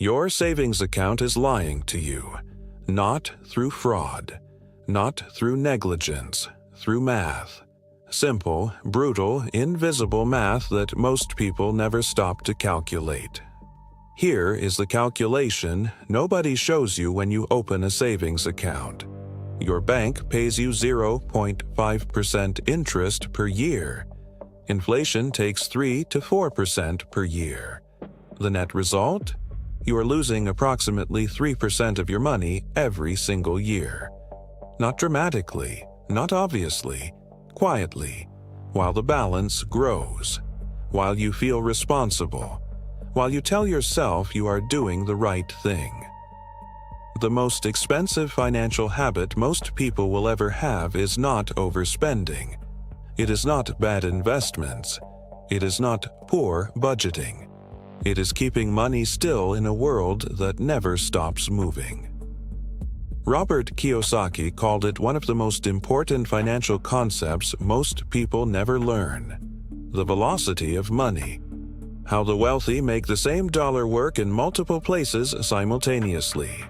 Your savings account is lying to you, not through fraud, not through negligence, through math. Simple, brutal, invisible math that most people never stop to calculate. Here is the calculation nobody shows you when you open a savings account. Your bank pays you 0.5% interest per year. Inflation takes 3 to 4% per year. The net result? You are losing approximately 3% of your money every single year. Not dramatically, not obviously, quietly, while the balance grows, while you feel responsible, while you tell yourself you are doing the right thing. The most expensive financial habit most people will ever have is not overspending. It is not bad investments. It is not poor budgeting. It is keeping money still in a world that never stops moving. Robert Kiyosaki called it one of the most important financial concepts most people never learn: the velocity of money. How the wealthy make the same dollar work in multiple places simultaneously,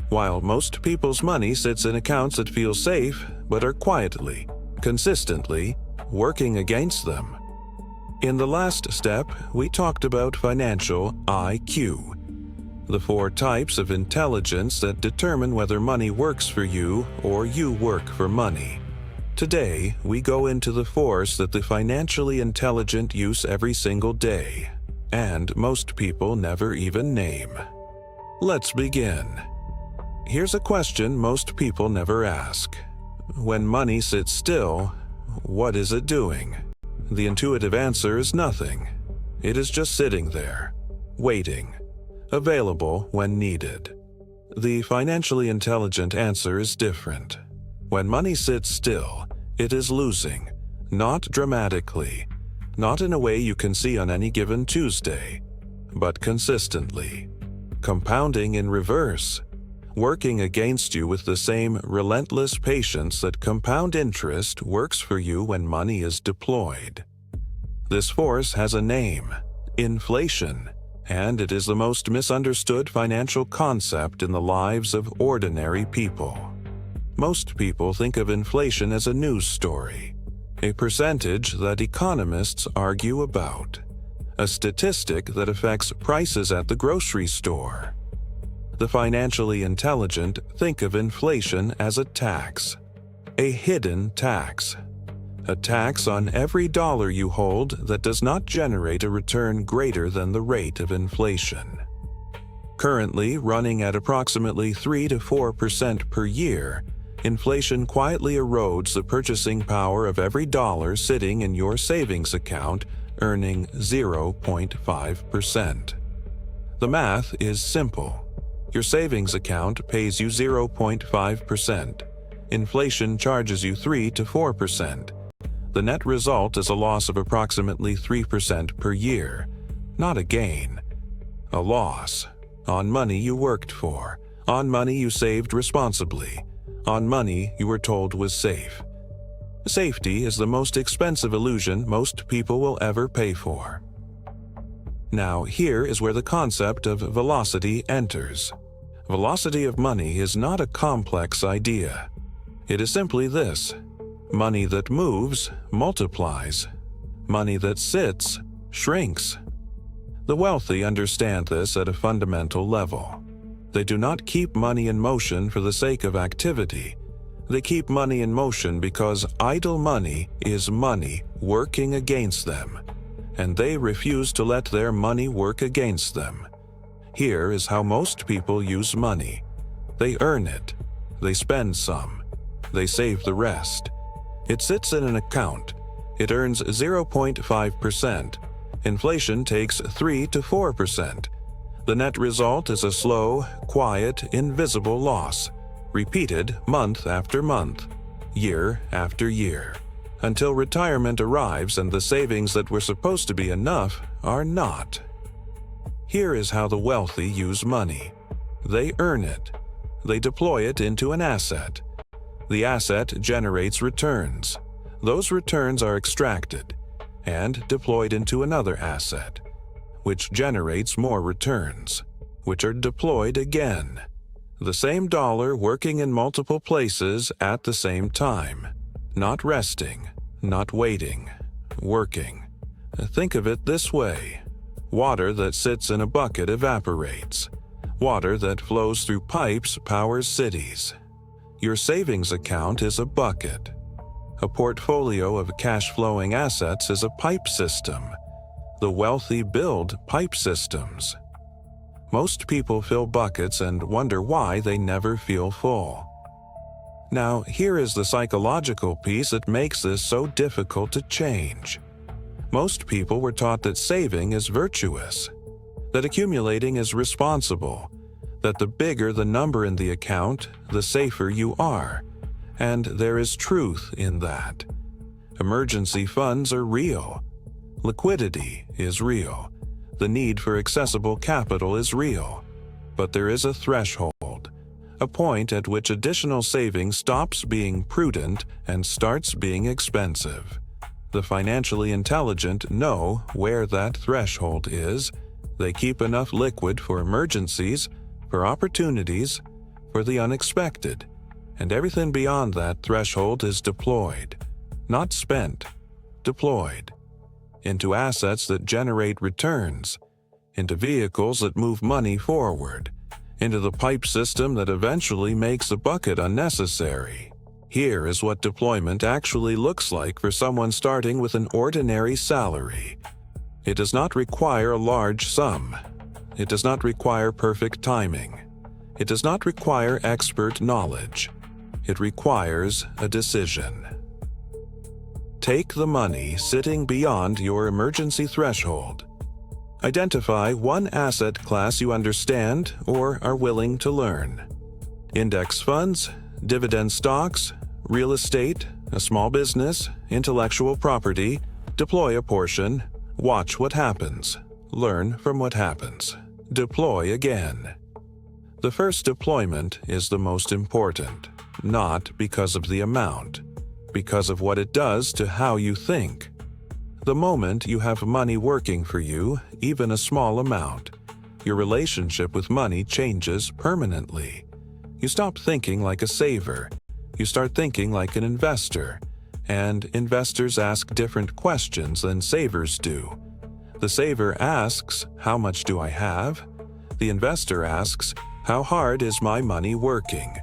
while most people's money sits in accounts that feel safe but are quietly, consistently working against them. In the last step, we talked about financial IQ, the 4 types of intelligence that determine whether money works for you or you work for money. Today, we go into the force that the financially intelligent use every single day, and most people never even name. Let's begin. Here's a question most people never ask. When money sits still, what is it doing? The intuitive answer is nothing. It is just sitting there, waiting, available when needed. The financially intelligent answer is different. When money sits still, it is losing, not dramatically, not in a way you can see on any given Tuesday, but consistently, compounding in reverse, working against you with the same relentless patience that compound interest works for you when money is deployed. This force has a name: inflation, and it is the most misunderstood financial concept in the lives of ordinary people. Most people think of inflation as a news story, a percentage that economists argue about, a statistic that affects prices at the grocery store. The financially intelligent think of inflation as a tax, a hidden tax, a tax on every dollar you hold that does not generate a return greater than the rate of inflation. Currently running at approximately 3 to 4% per year, inflation quietly erodes the purchasing power of every dollar sitting in your savings account, earning 0.5%. The math is simple. Your savings account pays you 0.5%. Inflation charges you 3 to 4%. The net result is a loss of approximately 3% per year, not a gain. A loss on money you worked for, on money you saved responsibly, on money you were told was safe. Safety is the most expensive illusion most people will ever pay for. Now, here is where the concept of velocity enters. Velocity of money is not a complex idea. It is simply this: money that moves multiplies. Money that sits shrinks. The wealthy understand this at a fundamental level. They do not keep money in motion for the sake of activity. They keep money in motion because idle money is money working against them, and they refuse to let their money work against them. Here is how most people use money. They earn it. They spend some. They save the rest. It sits in an account. It earns 0.5%. Inflation takes 3 to 4%. The net result is a slow, quiet, invisible loss, repeated month after month, year after year, until retirement arrives and the savings that were supposed to be enough are not. Here is how the wealthy use money. They earn it. They deploy it into an asset. The asset generates returns. Those returns are extracted and deployed into another asset, which generates more returns. which are deployed again. The same dollar working in multiple places at the same time. Not resting, not waiting, working. Think of it this way. Water that sits in a bucket evaporates. Water that flows through pipes powers cities. Your savings account is a bucket. A portfolio of cash-flowing assets is a pipe system. The wealthy build pipe systems. Most people fill buckets and wonder why they never feel full. Now, here is the psychological piece that makes this so difficult to change. Most people were taught that saving is virtuous, that accumulating is responsible, that the bigger the number in the account, the safer you are, and there is truth in that. Emergency funds are real. Liquidity is real. The need for accessible capital is real. But there is a threshold, a point at which additional saving stops being prudent and starts being expensive. The financially intelligent know where that threshold is. They keep enough liquid for emergencies, for opportunities, for the unexpected, and everything beyond that threshold is deployed, not spent, deployed, into assets that generate returns, into vehicles that move money forward, into the pipe system that eventually makes a bucket unnecessary. Here is what deployment actually looks like for someone starting with an ordinary salary. It does not require a large sum. It does not require perfect timing. It does not require expert knowledge. It requires a decision. Take the money sitting beyond your emergency threshold. Identify one asset class you understand or are willing to learn. Index funds, dividend stocks, real estate, a small business, intellectual property. Deploy a portion. Watch what happens. Learn from what happens. Deploy again. The first deployment is the most important, not because of the amount, because of what it does to how you think. The moment you have money working for you, even a small amount, your relationship with money changes permanently. You stop thinking like a saver. You start thinking like an investor. And investors ask different questions than savers do. The saver asks, "How much do I have?" The investor asks, "How hard is my money working?"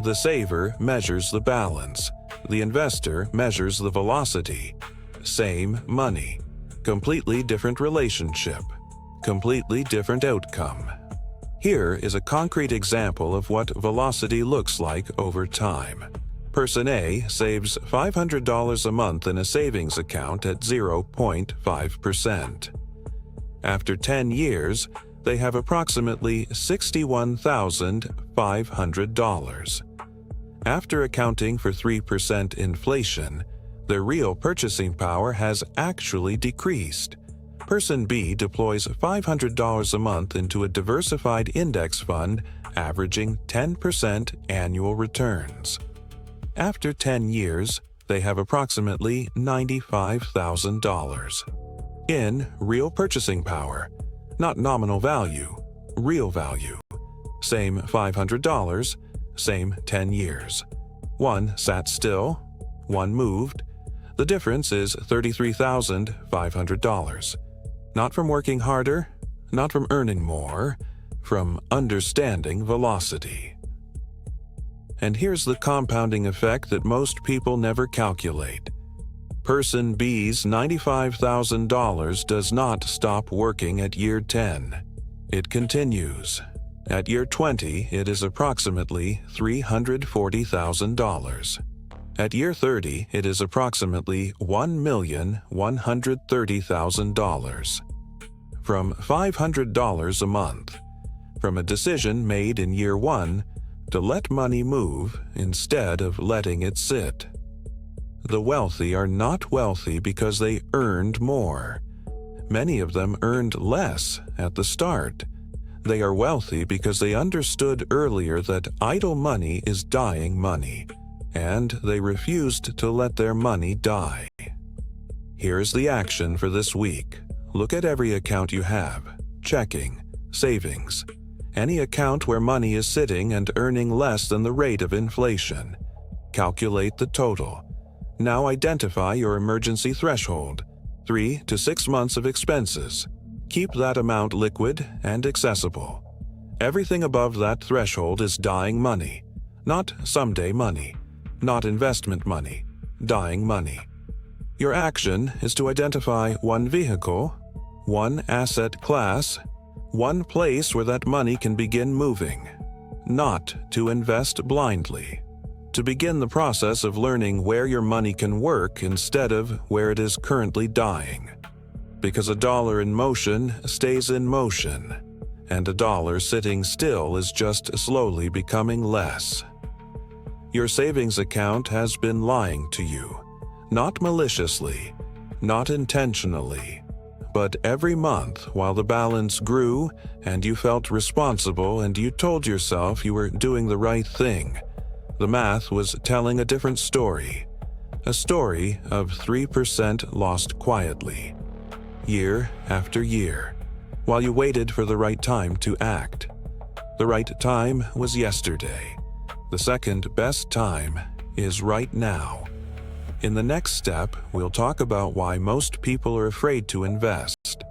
The saver measures the balance. The investor measures the velocity. Same money. Completely different relationship. Completely different outcome. Here is a concrete example of what velocity looks like over time. Person A saves $500 a month in a savings account at 0.5%. After 10 years, they have approximately $61,500. After accounting for 3% inflation, their real purchasing power has actually decreased. Person B deploys $500 a month into a diversified index fund averaging 10% annual returns. After 10 years, they have approximately $95,000 in real purchasing power, not nominal value, real value. Same $500, same 10 years. One sat still, one moved. The difference is $33,500. Not from working harder, not from earning more, from understanding velocity. And here's the compounding effect that most people never calculate. Person B's $95,000 does not stop working at year 10. It continues. At year 20, it is approximately $340,000. At year 30, it is approximately $1,130,000. From $500 a month. From a decision made in year 1 to let money move instead of letting it sit. The wealthy are not wealthy because they earned more. Many of them earned less at the start. They are wealthy because they understood earlier that idle money is dying money, and they refused to let their money die. Here's the action for this week. Look at every account you have, checking, savings. any account where money is sitting and earning less than the rate of inflation. Calculate the total. Now identify your emergency threshold, 3 to 6 months of expenses. Keep that amount liquid and accessible. Everything above that threshold is dying money, not someday money, not investment money, dying money. Your action is to identify one vehicle, one asset class, one place where that money can begin moving, not to invest blindly. To begin the process of learning where your money can work instead of where it is currently dying. Because a dollar in motion stays in motion, and a dollar sitting still is just slowly becoming less. Your savings account has been lying to you, not maliciously, not intentionally, but every month while the balance grew and you felt responsible and you told yourself you were doing the right thing, the math was telling a different story, a story of 3% lost quietly, year after year, while you waited for the right time to act. The right time was yesterday. The second best time is right now. In the next step, we'll talk about why most people are afraid to invest.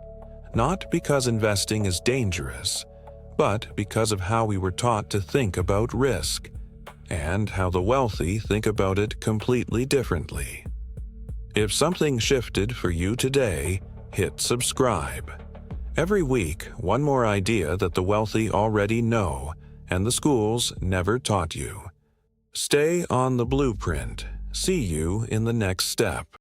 Not because investing is dangerous, but because of how we were taught to think about risk, and how the wealthy think about it completely differently. If something shifted for you today, hit subscribe. Every week, one more idea that the wealthy already know and the schools never taught you. Stay on the blueprint. See you in the next step.